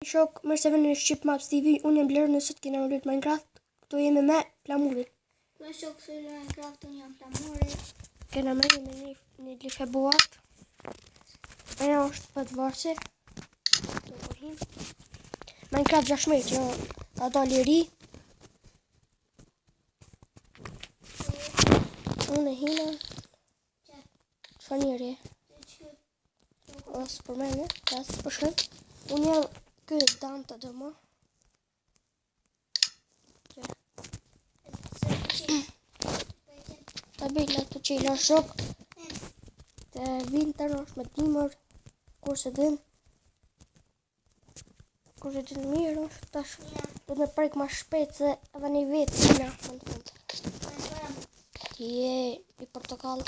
Shok, mirë se vini në Shqip Maps TV, unë jam Blerë, nësët kena më lutë Minecraft, këtu jemi me Flamurin. Me shok se Minecraft, unë jam Flamuri. Kena me një life buat, aja është për të varsi, Minecraft 16 që ta dali ri, unë e hina, që njëri, ose për mene, jasë për shkën, unë jam këtë danë të dëma. Ta bejla të qela shok, të vinë të rësh me dimër, kurse din mirë është tash, do me prek ma shpejt se edhe një vetë tina, në të fund. Ti je i portokallë.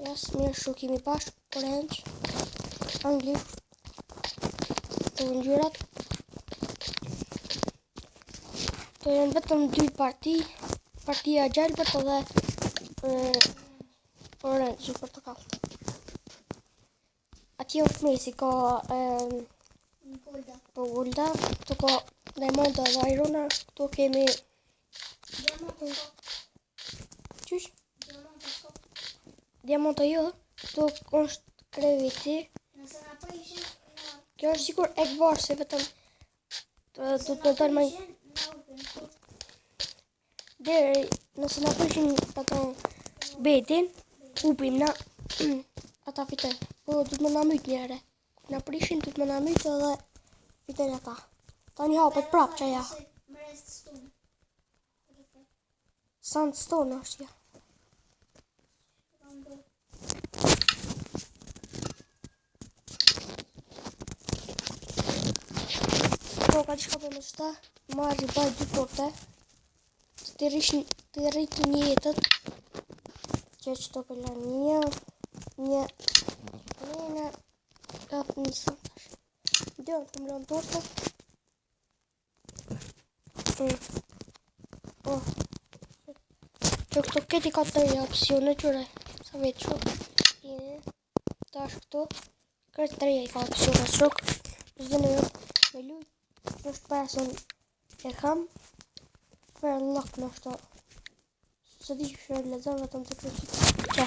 Jasë mirë shok, jemi pash, orange, anglisht, të ngjyrat. Të janë vetëm 2 partia gjelbët edhe orange, portokallë. Atje është mesi, ka Golda, këtu ka Diamond dhe Irona, këtu kemi qysh? Diamond jo, këtu është kreviti. Kjo është sikur e varsi vetëm do të dalë më deri nëse na prishin ato betin, upim na ata fitojnë. Po do të më na myt njëre. Na prishin do të më na myt edhe fitojnë ata. Tani hapet prap çaja. Sandstone është ja. Po ka diçka për me shta, marri baj 2 porte, të rritë një jetët, që të këlla një, kafë një santash. Dhe në të më lënë torte. Që këto këti ka të një opcione qëre, sa vetë shok. Ta është këto, kërë të reja i ka opcione shok, zdo në me lujt. Nështë person e kam, për lock në shto. Se di që shërë lezën vetëm të kërësit. Qa.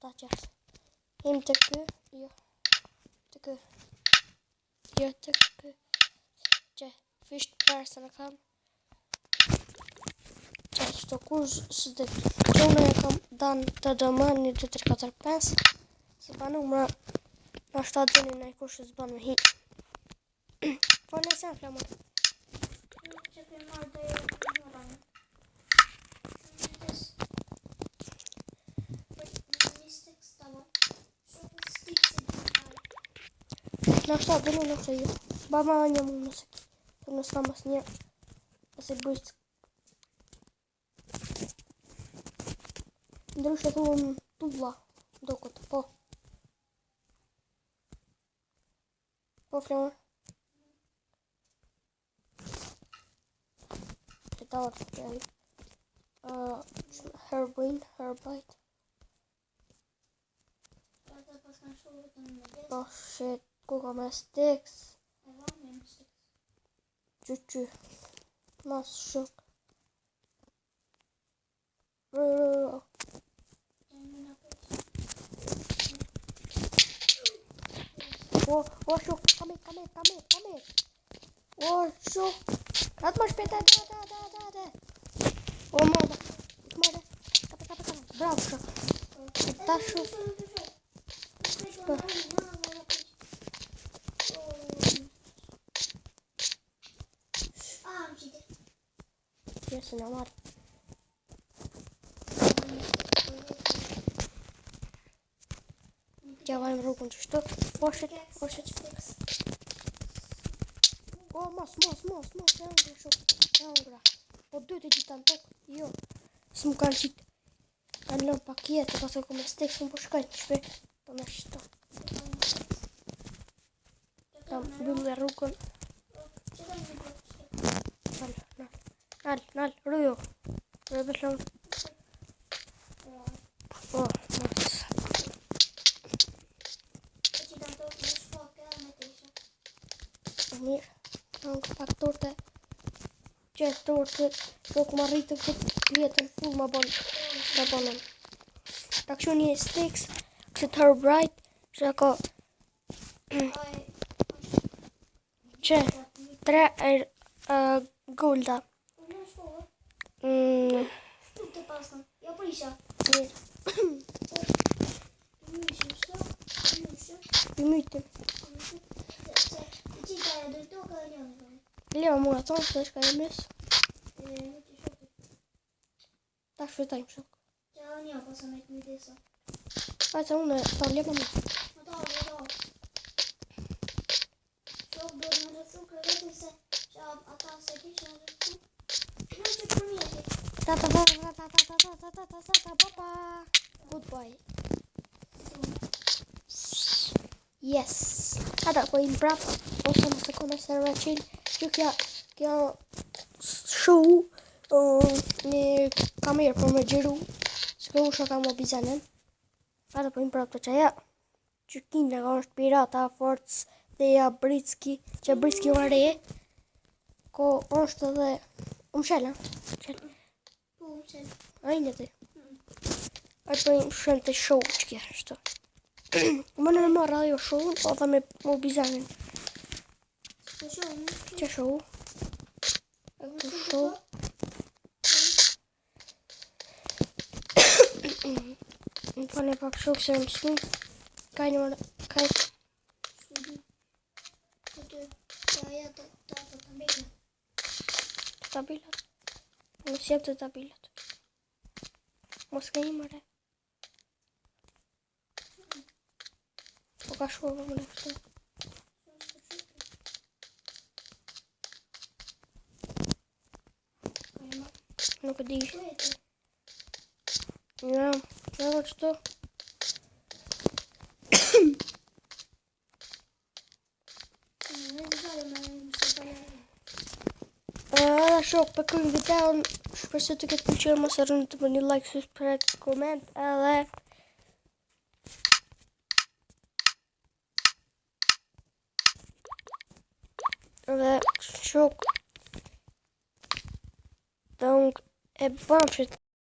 Ta qas. Jem të kë, jo. Të kë. Jo të kë. Qa. Fisht person e kam. Qa shto kur së dhe që unë e kam danë të dëmë 1, 2, 3, 4, 5. Se banu më në shto dhe një kush se zban me hi. Po në sen Flamur. Që për marrë dhe në rajnë. Në shta dhe në shta jo. Ba ma një mu nëse të nësë mas një. Nëse bëjtë. Ndryshe të unë tulla. Do këtë, po. Po Flamur. Herbite. Oh shit, ku ka me sticks. Qy. Mas shok. Oh shok, come here. Oh shok. Atë më shpeta, da. O, morda. Kape. Bravo, shok. Ta shok. Jesë në marë. Tja vajmë rrugën që shto. O, shit. O, mos, e angra shok. Po 2 të gjitha në tokë, jo. Së më kanë qitë. Kanë lënë pakjetë, pasë ku me stekë, së më po shkajnë shpe. Po me shto. Kam bëllë rrugën. Nal, rrujo. Rrujo bëllon. O, mos. mirë. Nuk pak torte. Që torte nuk më rritë këtë vjetën full më bonën. Ta këshu një sticks, kështë të Herobrine, që ka që 3 golda. Nuk të pasën. Jo prisha. Mytëm. Leo mua tonë të shka e mes. Ta shvetajmë shok. A që unë ta lema me. Goodbye. Yes. Ata po im prap ose në sekonda se rëqin që kjo show një kamerë për me gjiru se kjo usha ka më bizanen. Ata po im prap të qaja që kinda ka është pirata forc dhe ja Britski që Britski u are ko është edhe shela ajnë të atë po im shën të show që kja është më në marrë ajo show po dhe me bizanin që show këtë show më po në pak show se më snu kaj në marrë kaj tabilat më sjep të tabilat mos ka një mëre po ka shua më në këtë nuk e di ja edhe qëto edhe shok për kërën videon shpresoj të këtë pëlqyer mos harroni të bëni like, subscribe, comment edhe shok donc e bëm që